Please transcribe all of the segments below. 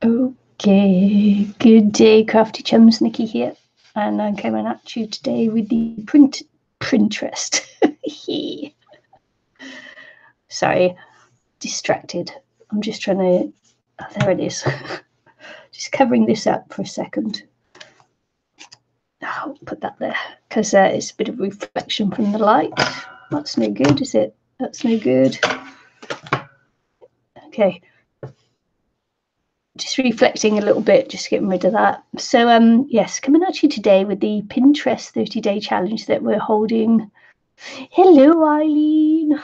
Okay, good day, crafty chums. Nikki here, and I'm coming at you today with the Pinterest. Sorry, distracted. I'm just trying to. Oh, there it is. Just covering this up for a second. I'll put that there because it's a bit of reflection from the light. That's no good, is it? That's no good. Okay. Just reflecting a little bit, just getting rid of that. So yes, coming at you today with the Pinterest 30-day challenge that we're holding. Hello, Eileen.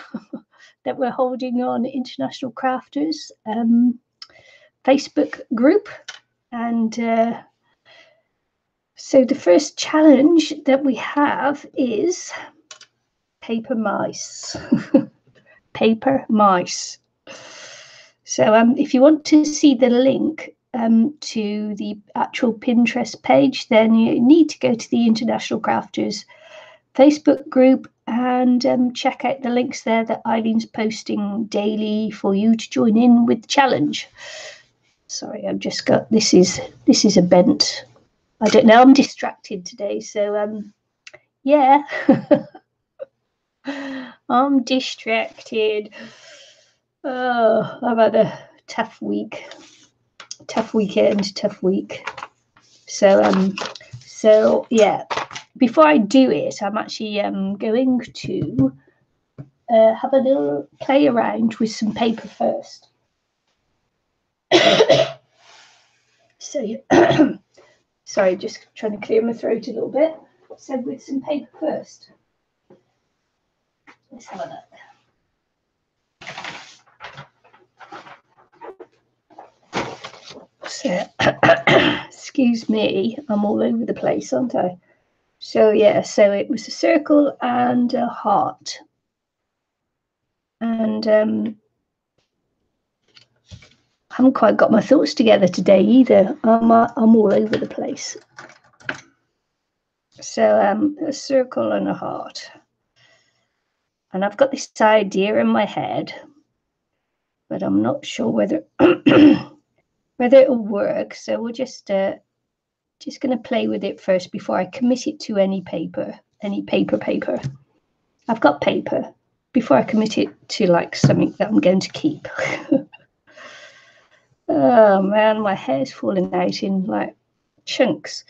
That we're holding on International Crafters Facebook group. And so the first challenge that we have is paper mice. Paper mice. So if you want to see the link to the actual Pinterest page, then you need to go to the International Crafters Facebook group and check out the links there that Eileen's posting daily for you to join in with the challenge. Sorry, I've just got, this is a bent. I don't know, I'm distracted today, so yeah. I'm distracted. Oh, I've had a tough week, tough weekend, tough week. So yeah, before I do it, I'm actually going to have a little play around with some paper first. So sorry, just trying to clear my throat a little bit. So with some paper first. Let's have a look. So, excuse me, I'm all over the place, aren't I? So yeah, so it was a circle and a heart. And I haven't quite got my thoughts together today either. I'm all over the place. So a circle and a heart. And I've got this idea in my head, but I'm not sure whether whether it'll work. So we're just going to play with it first before I commit it to any paper. I've got paper before I commit it to like something that I'm going to keep. Oh man, my hair's falling out in like chunks.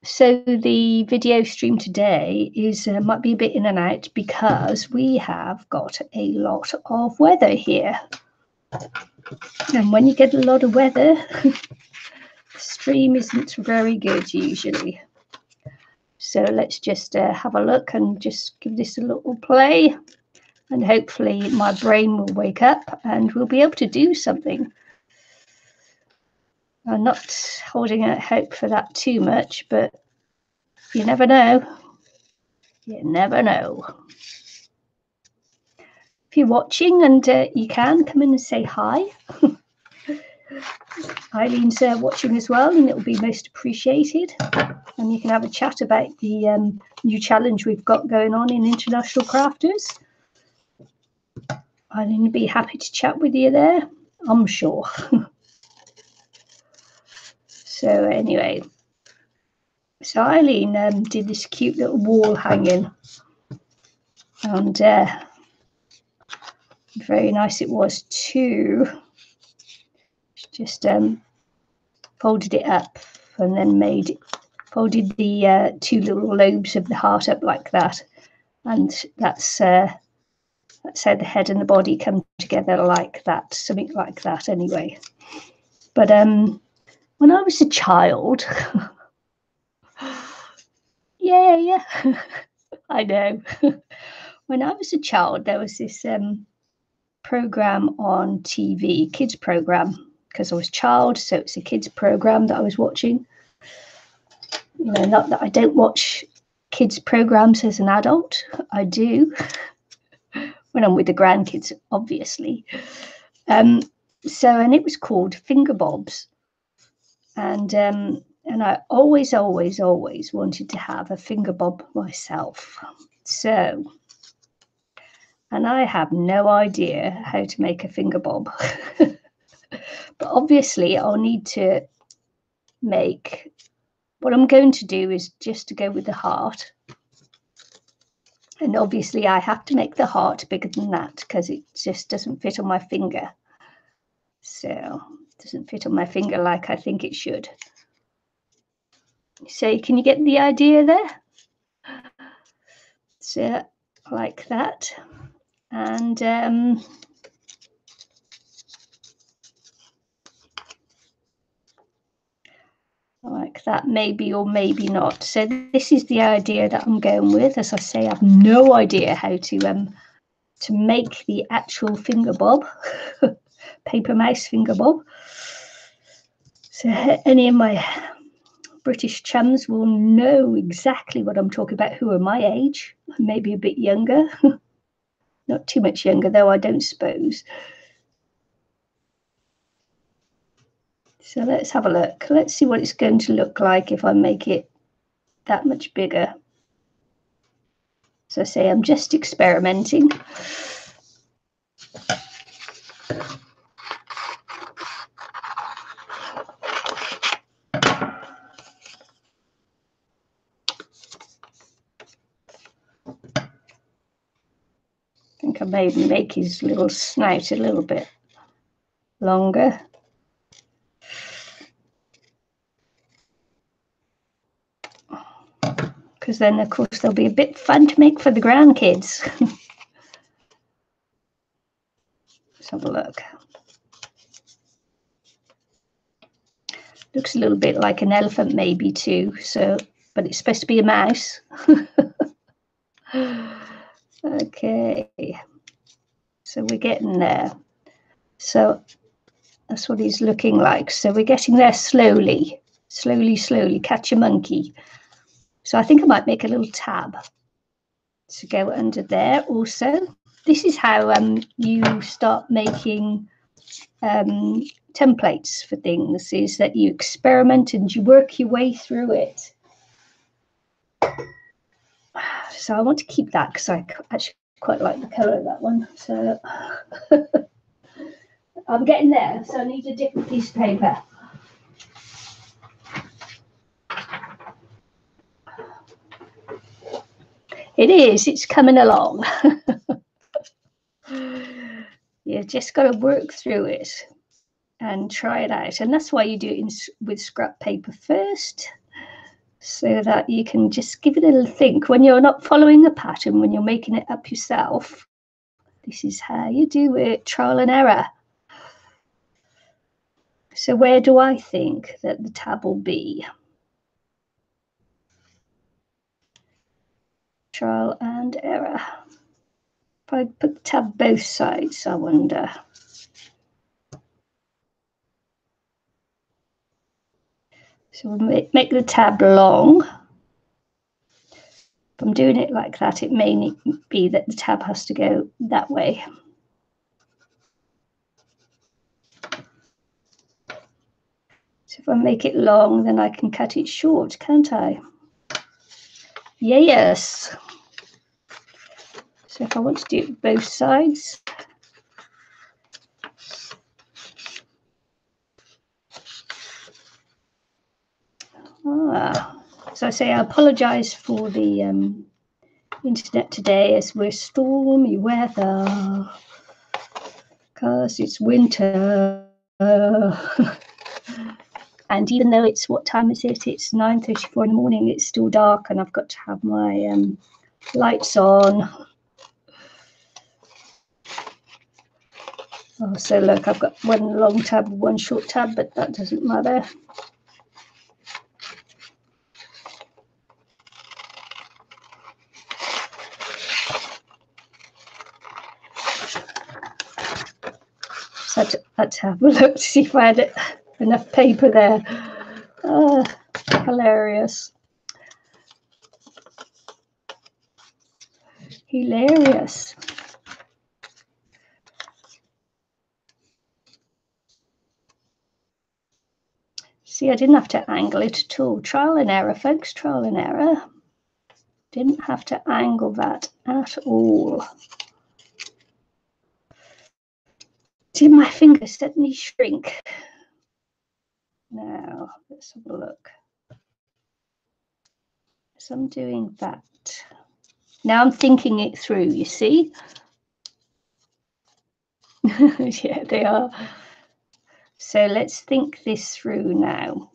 So the video stream today is might be a bit in and out because we have got a lot of weather here. And when you get a lot of weather, the stream isn't very good usually. So let's just have a look and just give this a little play. And hopefully my brain will wake up and we'll be able to do something. I'm not holding out hope for that too much, but you never know. You never know. If you're watching and you can come in and say hi. Eileen's watching as well, and it will be most appreciated. And you can have a chat about the new challenge we've got going on in International Crafters. Eileen would be happy to chat with you there, I'm sure. So anyway, so Eileen did this cute little wall hanging, and very nice it was too. Just folded it up and then folded the two little lobes of the heart up like that, and that's how the head and the body come together like that, something like that anyway. But when I was a child, yeah, I know. When I was a child, there was this program on TV, kids program, because I was a child, so it's a kids program that I was watching. You know, not that I don't watch kids programs as an adult. I do when I'm with the grandkids, obviously. And it was called Finger Bobs, and I always wanted to have a finger bob myself. So, and I have no idea how to make a finger bob. But obviously I'll need to make, what I'm going to do is just to go with the heart. And obviously I have to make the heart bigger than that because it just doesn't fit on my finger. So it doesn't fit on my finger like I think it should. So can you get the idea there? So like that. And like that, maybe or maybe not. So this is the idea that I'm going with. As I say, I have no idea how to make the actual finger bob, paper mouse finger bob. So any of my British chums will know exactly what I'm talking about, who are my age, maybe a bit younger. Not too much younger though, I don't suppose. So let's have a look. Let's see what it's going to look like if I make it that much bigger. So I say I'm just experimenting. I think I maybe make his little snout a little bit longer. Because then, of course, they'll be a bit fun to make for the grandkids. Let's have a look. Looks a little bit like an elephant maybe too, so, but it's supposed to be a mouse. Okay, so we're getting there. So that's what he's looking like. So we're getting there slowly, slowly, catch a monkey. So I think I might make a little tab to go under there also. This is how you start making templates for things, is that you experiment and you work your way through it. So I want to keep that because I actually quite like the colour of that one. So I'm getting there, so I need a different piece of paper. It is, it's coming along. You've just got to work through it and try it out. And that's why you do it with scrap paper first, so that you can just give it a little think. When you're not following a pattern, when you're making it up yourself, this is how you do it, trial and error. So where do I think that the tab will be? Trial and error. If I put the tab both sides, I wonder. So we'll make the tab long. If I'm doing it like that, it may be that the tab has to go that way. So if I make it long, then I can cut it short, can't I? Yes. So if I want to do it both sides, so I say I apologise for the internet today as we're stormy weather because it's winter. And even though it's, what time is it? It's 9:34 in the morning. It's still dark and I've got to have my lights on. Oh, so look, I've got one long tab, one short tab, but that doesn't matter. So let's have a look to see if I had enough paper there. Hilarious. Hilarious. See, I didn't have to angle it at all. Trial and error, folks, trial and error. Didn't have to angle that at all. See, my fingers suddenly shrink. now. Let's have a look. So I'm doing that. Now I'm thinking it through, you see? Yeah, they are. So let's think this through now.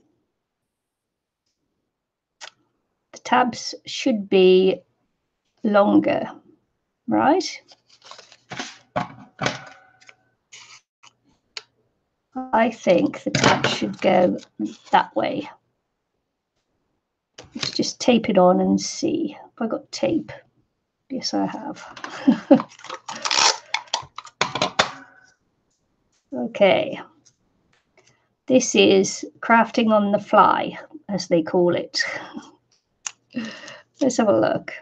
The tabs should be longer, right? I think the tab should go that way. Let's just tape it on and see. Have I got tape? Yes, I have. Okay. This is crafting on the fly, as they call it. Let's have a look.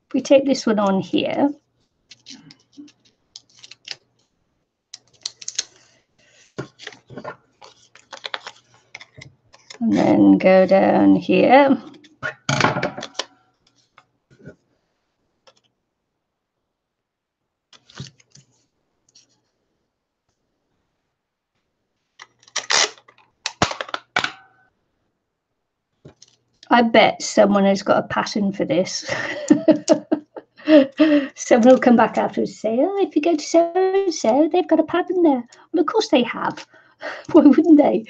If we take this one on here, and then go down here. I bet someone has got a pattern for this. Someone will come back afterwards and say, oh, if you go to so-and-so, they've got a pattern there. Well, of course they have. Why wouldn't they?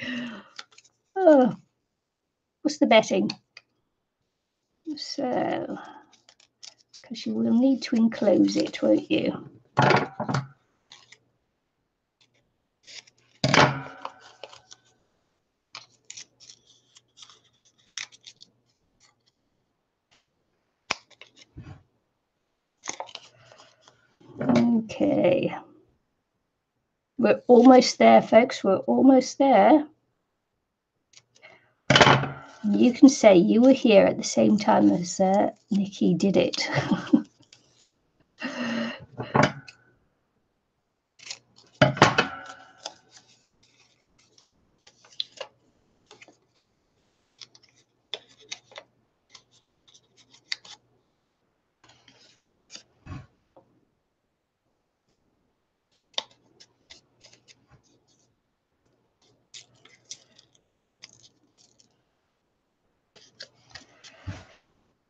Oh, what's the betting? So, because you will need to enclose it, won't you? Okay. We're almost there, folks. We're almost there. You can say you were here at the same time as Nikki did it.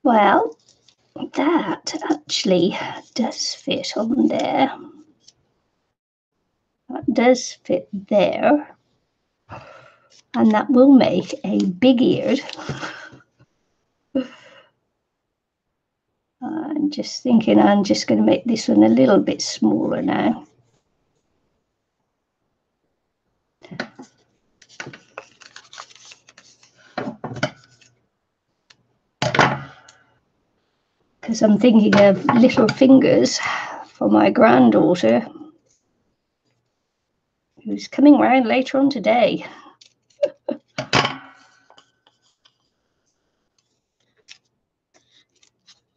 Well, that actually does fit on there. That does fit there. And that will make a big-eared. I'm just thinking I'm just going to make this one a little bit smaller now. Because I'm thinking of little fingers for my granddaughter, who's coming round later on today.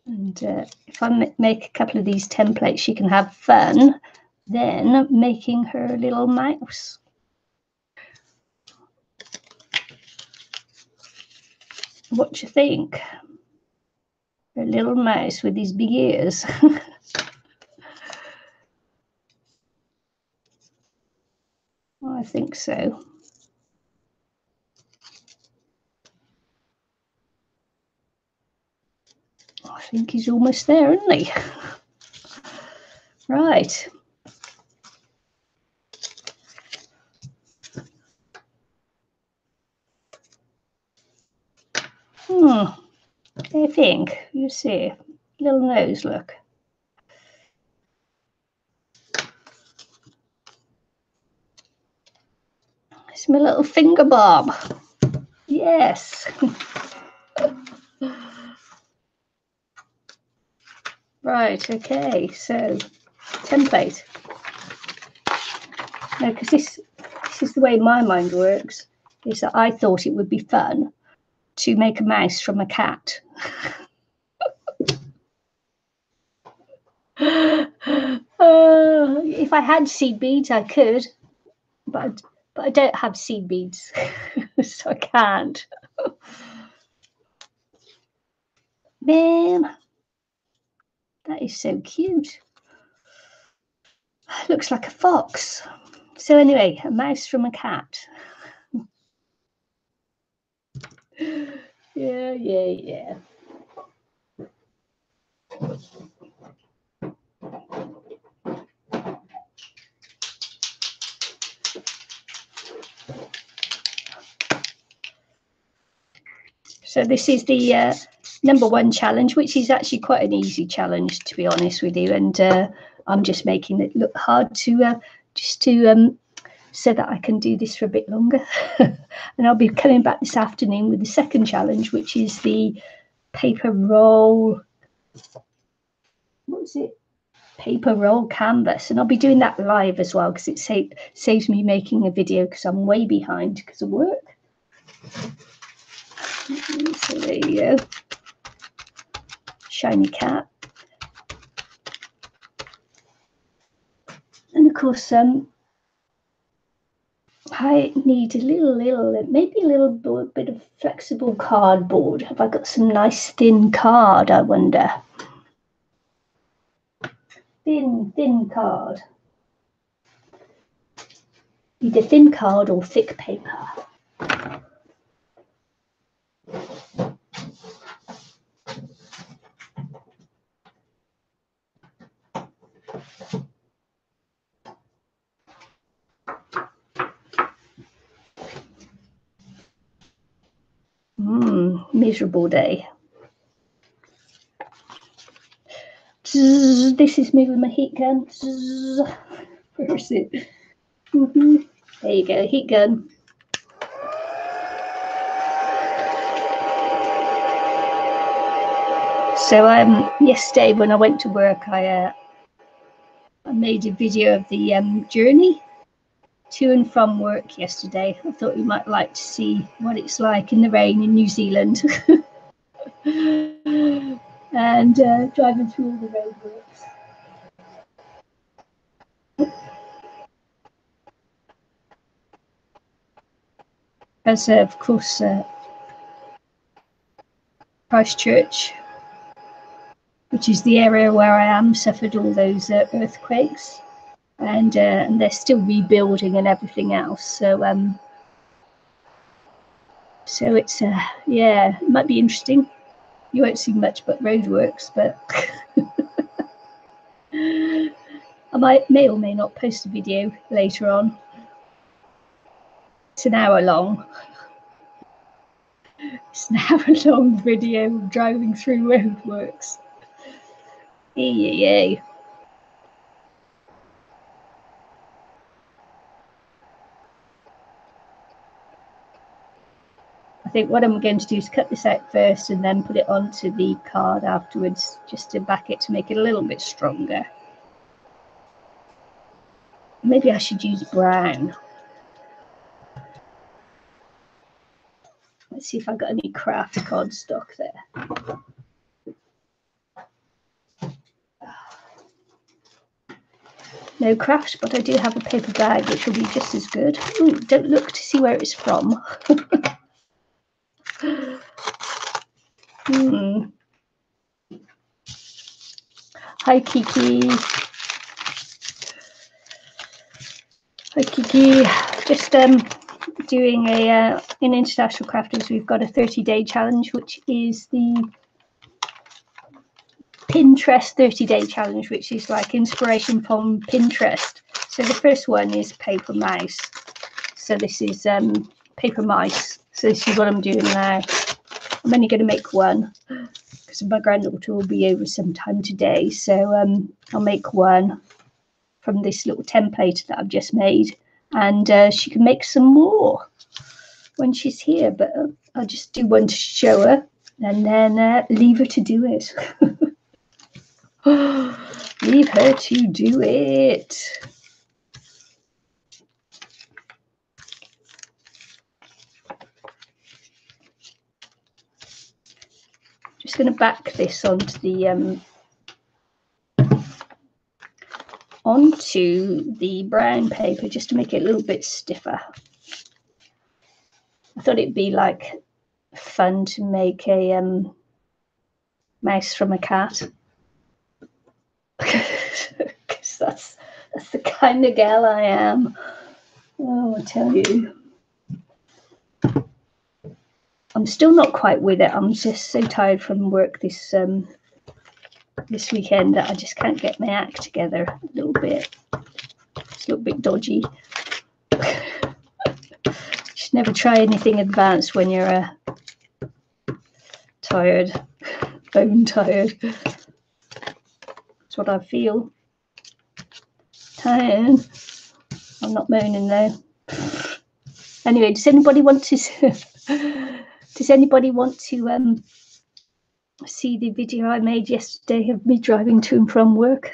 And if I make a couple of these templates, she can have fun then making her little mouse. What do you think? Her little mouse with these big ears. I think so. I think he's almost there, isn't he? Right. I think, you see, little nose, look. It's my little finger bob. Yes. Right, okay, so template. No, because this is the way my mind works, is that I thought it would be fun to make a mouse from a cat. If I had seed beads, I could, but I don't have seed beads, so I can't. Man, that is so cute. Looks like a fox. So anyway, a mouse from a cat. Yeah. So this is the #1 challenge, which is actually quite an easy challenge, to be honest with you. And I'm just making it look hard to so that I can do this for a bit longer. And I'll be coming back this afternoon with the second challenge, which is the paper roll. What is it? Paper roll canvas. And I'll be doing that live as well, because it saves me making a video, because I'm way behind because of work. So there you go. Shiny cat. And of course, I need a little, maybe a little bit of flexible cardboard. Have I got some nice thin card, I wonder? Thin card. Either thin card or thick paper. Miserable day. This is me with my heat gun. Where is it? There you go, heat gun. So yesterday when I went to work, I made a video of the journey to and from work yesterday. I thought you might like to see what it's like in the rain in New Zealand. And driving through all the roadworks. As of course, Christchurch, which is the area where I am, suffered all those earthquakes, and they're still rebuilding and everything else. So so it's yeah, it might be interesting. You won't see much but roadworks, but I may or may not post a video later on. It's an hour long. It's an hour-long video of driving through roadworks. Yay. I think what I'm going to do is cut this out first and then put it onto the card afterwards, just to back it to make it a little bit stronger. Maybe I should use brown. Let's see if I've got any craft cardstock there. No craft, but I do have a paper bag which will be just as good. Ooh, don't look to see where it's from. Hi Kiki. Hi Kiki. Just doing a in International Crafters, we've got a 30-day challenge, which is the Pinterest 30-day challenge, which is like inspiration from Pinterest. So the first one is paper mouse. So this is paper mice. So this is what I'm doing now. I'm only going to make one because my granddaughter will be over sometime today. So I'll make one from this little template that I've just made, and she can make some more when she's here. But I'll just do one to show her, and then leave her to do it. Leave her to do it. Just going to back this onto the brown paper just to make it a little bit stiffer. I thought it'd be like fun to make a mouse from a cat. Because that's the kind of gal I am. Oh, I tell you. I'm still not quite with it. I'm just so tired from work this weekend that I just can't get my act together a little bit. It's a little bit dodgy. You should never try anything advanced when you're tired, bone tired. That's what I feel. Tired. I'm not moaning though. Anyway, does anybody want to see the video I made yesterday of me driving to and from work?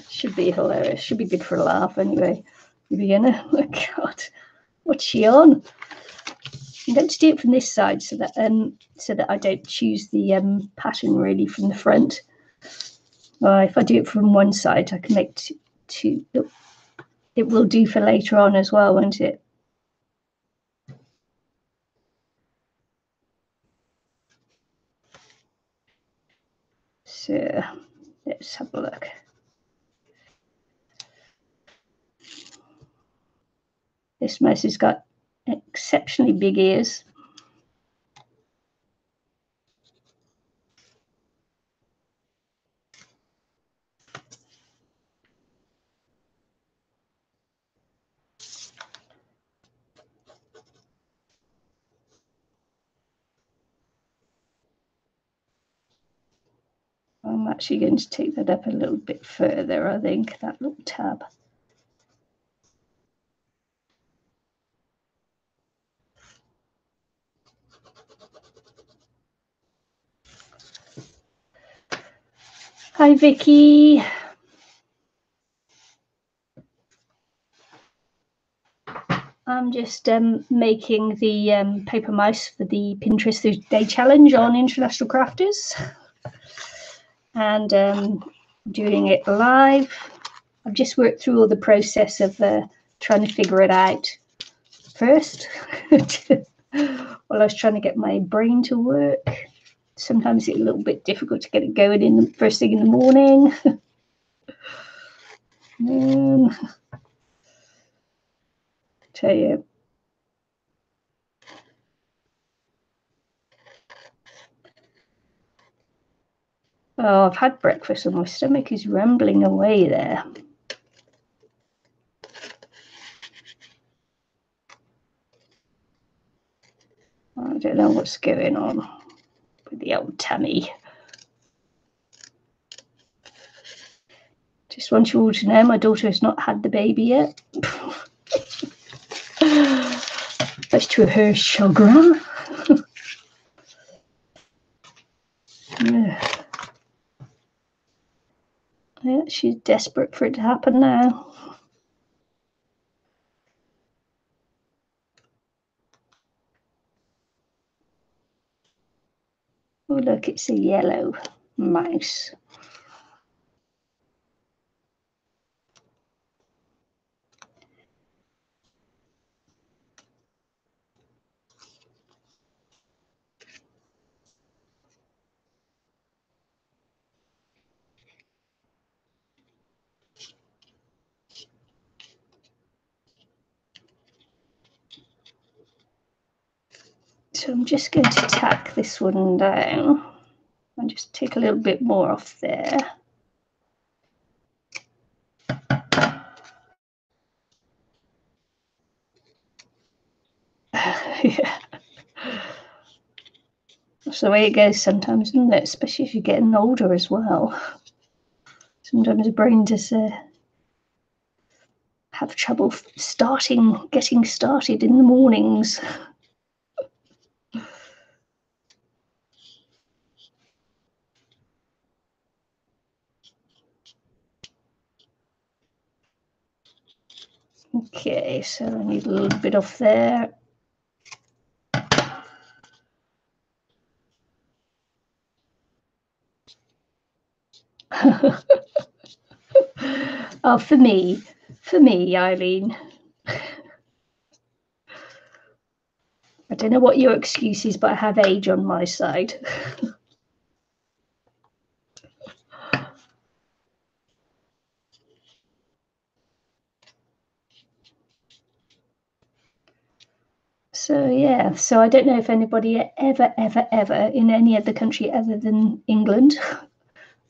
Should be hilarious. Should be good for a laugh anyway. The beginner. Oh God, what's she on? I'm going to do it from this side so that I don't choose the pattern really from the front. If I do it from one side, I can make two. It will do for later on as well, won't it? So let's have a look. This mouse has got exceptionally big ears. I'm actually going to take that up a little bit further, I think, that little tab. Hi, Vicky. I'm just making the paper mouse for the Pinterest Day challenge on International Crafters, and doing it live. I've just worked through all the process of trying to figure it out first while I was trying to get my brain to work. Sometimes it's a little bit difficult to get it going in the first thing in the morning. Tell you. Oh, I've had breakfast and my stomach is rumbling away there. I don't know what's going on with the old tummy. Just want you all to know my daughter has not had the baby yet. That's to her chagrin. Yeah, she's desperate for it to happen now. Oh, look, it's a yellow mouse. So I'm just going to tack this one down and just take a little bit more off there. Yeah. That's the way it goes sometimes, isn't it? Especially if you're getting older as well. Sometimes the brain just have trouble getting started in the mornings. Okay, so I need a little bit off there. Oh, for me, Eileen. I don't know what your excuse is, but I have age on my side. So yeah, so I don't know if anybody ever in any other country other than England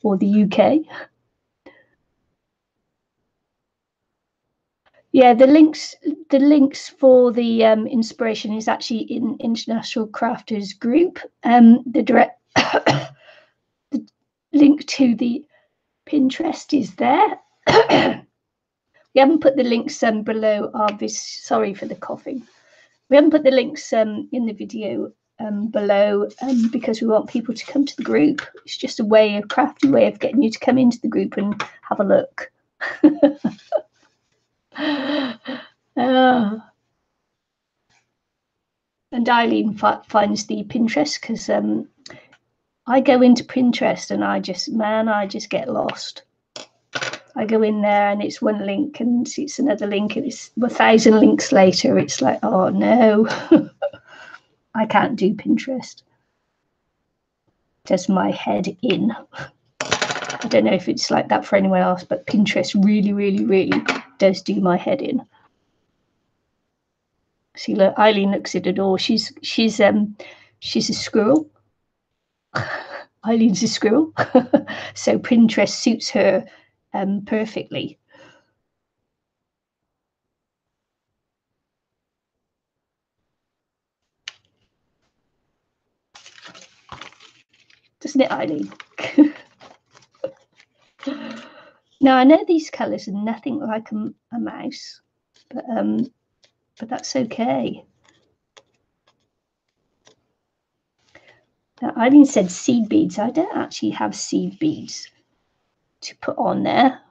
or the UK. Yeah, the links for the inspiration is actually in International Crafters Group. The direct the link to the Pinterest is there. We haven't put the links below our sorry for the coughing. We haven't put the links in the video below because we want people to come to the group. It's just a crafty way of getting you to come into the group and have a look. And Eileen finds the Pinterest because I go into Pinterest and I just get lost. I go in there and it's one link and it's another link and it's 1,000 links later. It's like, oh no, I can't do Pinterest. Does my head in. I don't know if it's like that for anyone else, but Pinterest really does do my head in. See, look, Eileen looks at it all. She's a squirrel. Eileen's a squirrel, so Pinterest suits her perfectly. Doesn't it, Eileen? Now I know these colours are nothing like a mouse, but that's okay. Now, Eileen said seed beads. I don't actually have seed beads to put on there.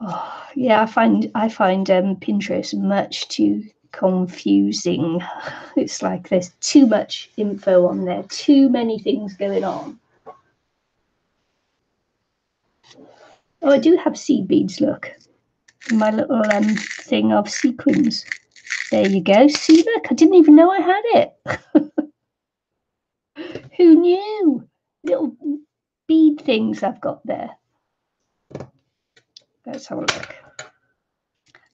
Oh, yeah, I find Pinterest much too confusing. It's like there's too much info on there, too many things going on. Oh, I do have seed beads, look. My little thing of sequins. There you go. See, look, I didn't even know I had it. Who knew? Little bead things I've got there. Let's have a look.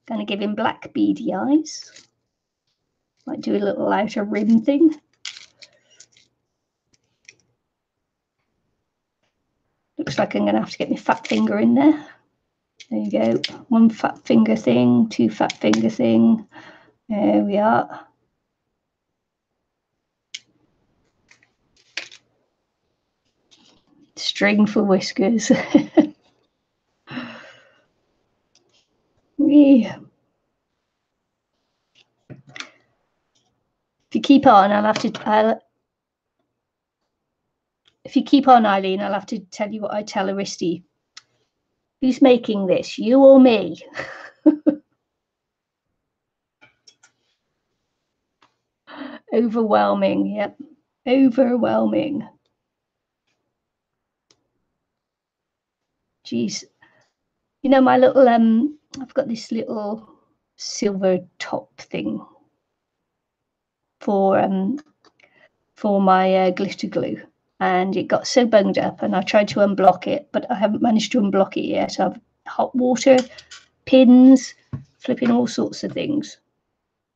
Gonna give him black beady eyes. Might do a little outer rim thing. Looks like I'm gonna have to get my fat finger in there. There you go. One fat finger thing, two fat finger thing. There we are. String for whiskers. Yeah. If you keep on, if you keep on, Eileen, I'll have to tell you what I tell Aristi. Who's making this, you or me? Overwhelming, yep. Overwhelming. Geez. You know, my little, I've got this little silver top thing for my glitter glue. And it got so bunged up and I tried to unblock it, but I haven't managed to unblock it yet. I've hot water, pins, flipping all sorts of things.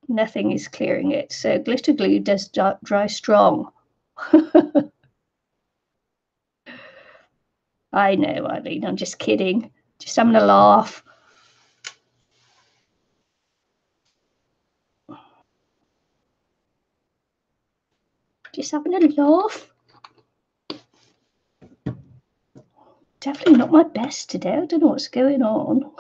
Nothing is clearing it. So glitter glue does dry strong. I know, Eileen, I'm just kidding. Just having a laugh. Just having a laugh. Definitely not my best today. I don't know what's going on.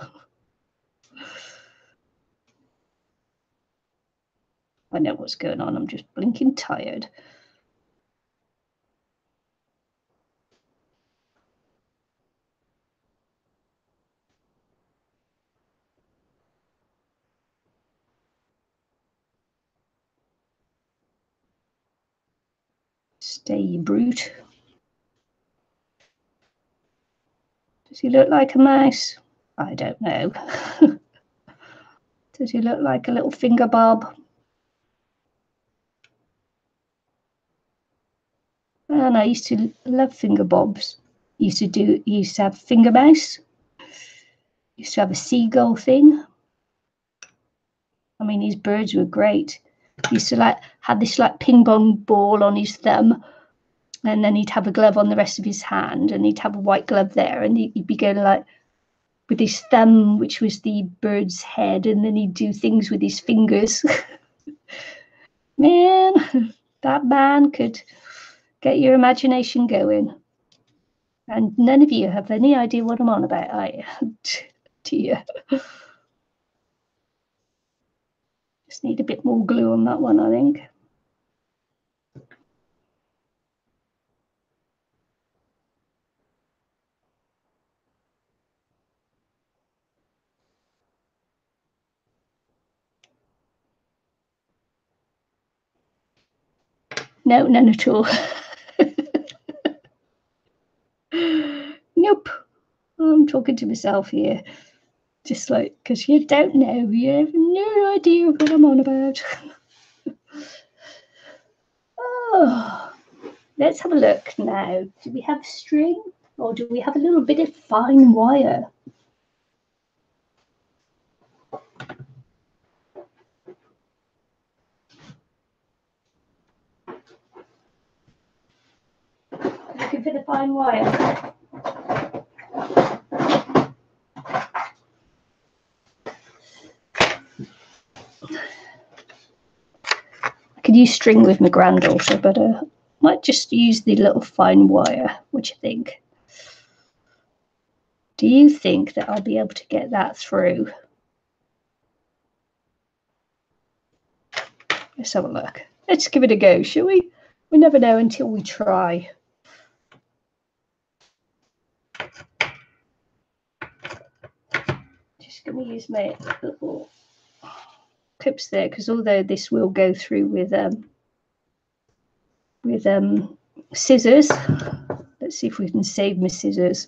I know what's going on. I'm just blinking tired. Stay brute. Does he look like a mouse? I don't know. Does he look like a little finger bob? And I used to love finger bobs. Used to have finger mouse. Used to have a seagull thing. I mean, his birds were great. He used to like have this like ping pong ball on his thumb, and then he'd have a glove on the rest of his hand, and he'd have a white glove there, and he'd be going like with his thumb, which was the bird's head, and then he'd do things with his fingers. Man, that man could get your imagination going. And none of you have any idea what I'm on about, I do you? Just need a bit more glue on that one, I think. No, none at all. Nope. I'm talking to myself here. Just like, because you don't know. You have no idea what I'm on about. Oh, let's have a look now. Do we have string or do we have a little bit of fine wire? Looking for the fine wire. I could use string with my granddaughter, but I might just use the little fine wire. What do you think? Do you think that I'll be able to get that through? Let's have a look. Let's give it a go, shall we? We never know until we try. Just going to use my little clips there, because although this will go through with scissors, let's see if we can save my scissors.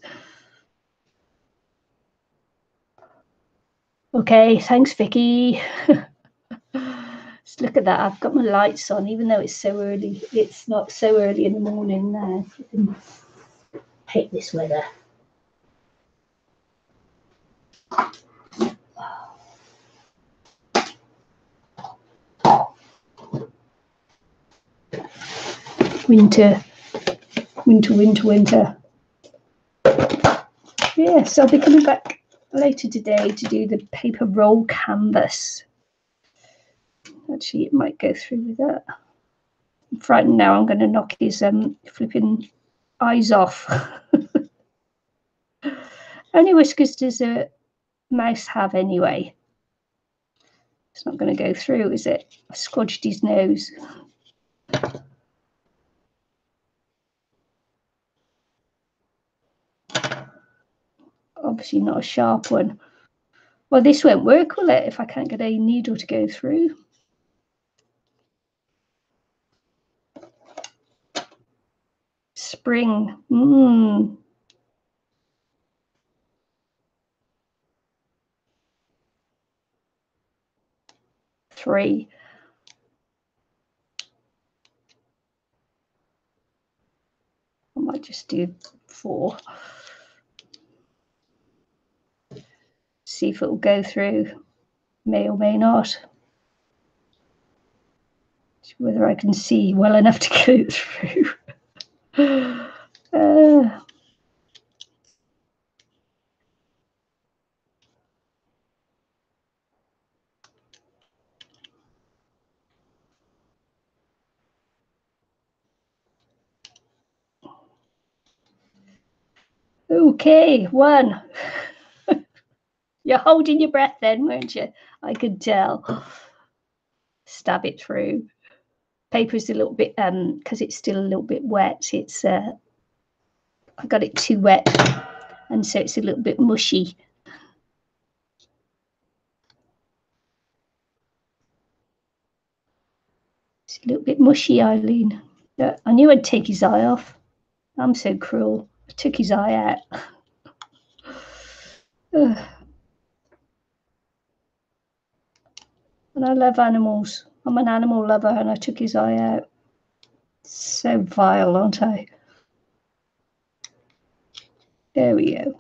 Okay, thanks, Vicky. Just look at that. I've got my lights on, even though it's so early. It's not so early in the morning now. You can hate this weather. Winter, winter, winter, winter. Yes, I'll be coming back later today to do the paper roll canvas. Actually, it might go through with that. I'm frightened now. I'm going to knock his flipping eyes off. Only whiskers does a mouse have anyway? It's not going to go through, is it? I squodged his nose. Obviously not a sharp one. Well, this won't work, will it, if I can't get a needle to go through? Spring. 3. I might just do 4. See if it will go through. May or may not. Whether I can see well enough to get it through. Okay, 1. You're holding your breath then, weren't you? I could tell. Stab it through. Paper's a little bit, because it's still a little bit wet. It's I got it too wet, and so it's a little bit mushy. It's a little bit mushy, Eileen. Yeah, I knew I'd take his eye off. I'm so cruel. I took his eye out. And I love animals. I'm an animal lover, and I took his eye out. So vile, aren't I? There we go.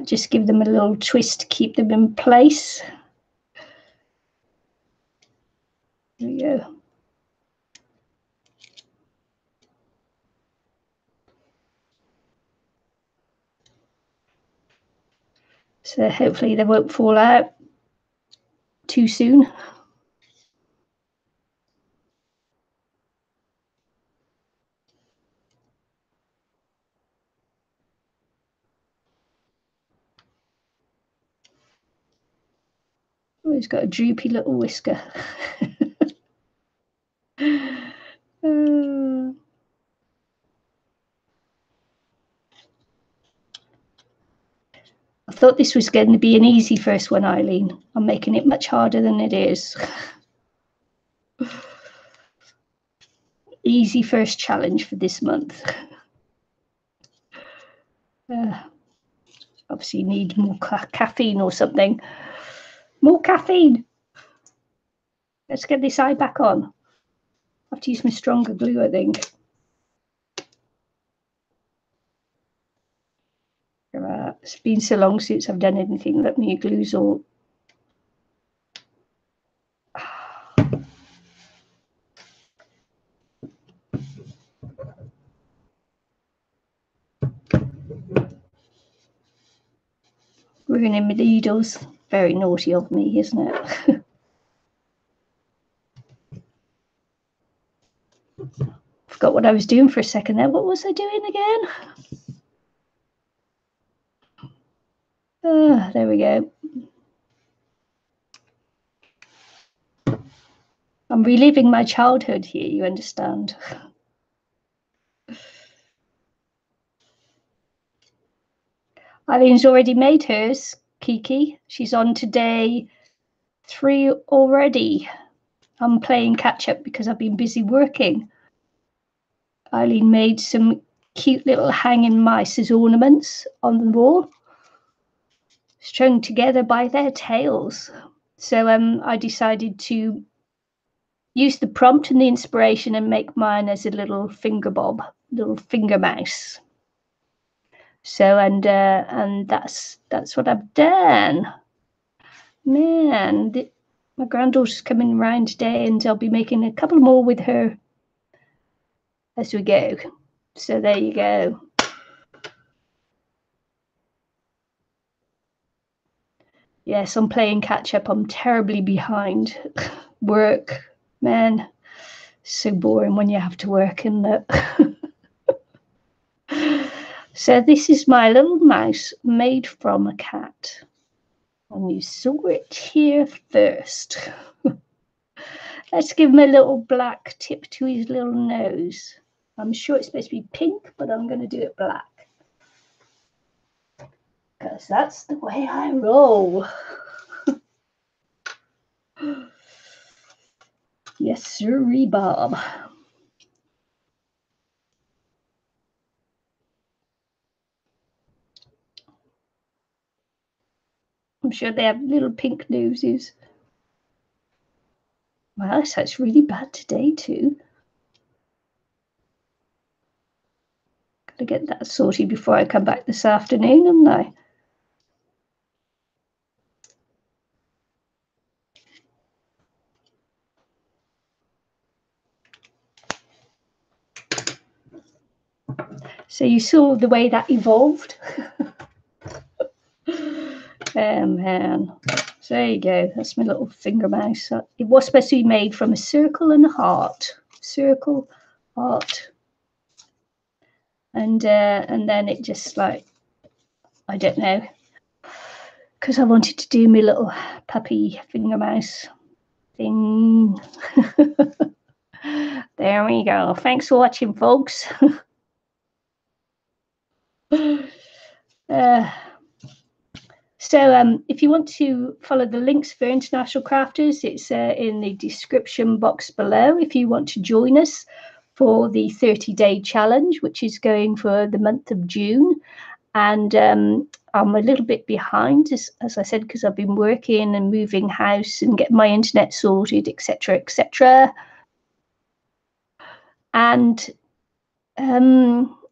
might just give them a little twist to keep them in place. There we go. So hopefully they won't fall out too soon. Oh, he's got a droopy little whisker. I thought this was going to be an easy first one, Eileen. I'm making it much harder than it is. Easy first challenge for this month. Obviously need more caffeine or something. More caffeine. Let's get this eye back on. I have to use my stronger glue, I think. It's been so long since I've done anything that my glue's all. Ruining my needles. Very naughty of me, isn't it? Forgot what I was doing for a second there. What was I doing again? There we go. I'm reliving my childhood here, you understand. Eileen's already made hers, Kiki. She's on to day 3 already. I'm playing catch up because I've been busy working. Eileen made some cute little hanging mice as ornaments on the wall, strung together by their tails. So I decided to use the prompt and the inspiration and make mine as a little finger bob, little finger mouse. So and that's what I've done. Man, my granddaughter's coming around today, and I'll be making a couple more with her as we go. So there you go. Yes, I'm playing catch up. I'm terribly behind. Work, man, so boring when you have to work, isn't it? So this is my little mouse made from a cat. And you saw it here first. Let's give him a little black tip to his little nose. I'm sure it's supposed to be pink, but I'm going to do it black. Because that's the way I roll. Yes, sirree, Bob. I'm sure they have little pink noses. Wow, that's really bad today too. Gotta get that sorted before I come back this afternoon, haven't I? So you saw the way that evolved. Oh man. So there you go. That's my little finger mouse. It was supposed to be made from a circle and a heart. Circle, heart. And then it just like, I don't know. Because I wanted to do my little puppy finger mouse thing. There we go. Thanks for watching, folks. So if you want to follow the links for International Crafters, it's in the description box below. If you want to join us for the 30-day challenge, which is going for the month of June. And I'm a little bit behind, as I said, because I've been working and moving house and getting my internet sorted, etc., etc. And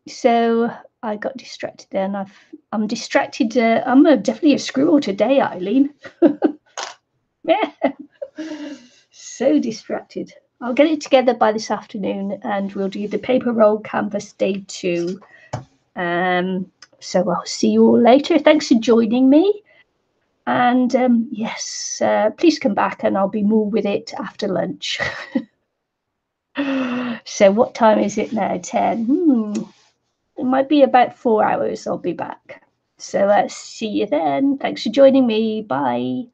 so I got distracted then. I'm distracted. I'm definitely a squirrel today, Eileen. Yeah. So distracted. I'll get it together by this afternoon and we'll do the paper roll canvas day 2. So I'll see you all later. Thanks for joining me. And yes, please come back and I'll be more with it after lunch. So what time is it now? 10. It might be about 4 hours I'll be back. So see you then. Thanks for joining me. Bye.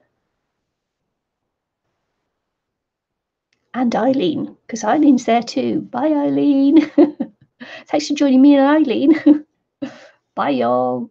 And Eileen, because Eileen's there too. Bye, Eileen. Thanks for joining me and Eileen. Bye, y'all.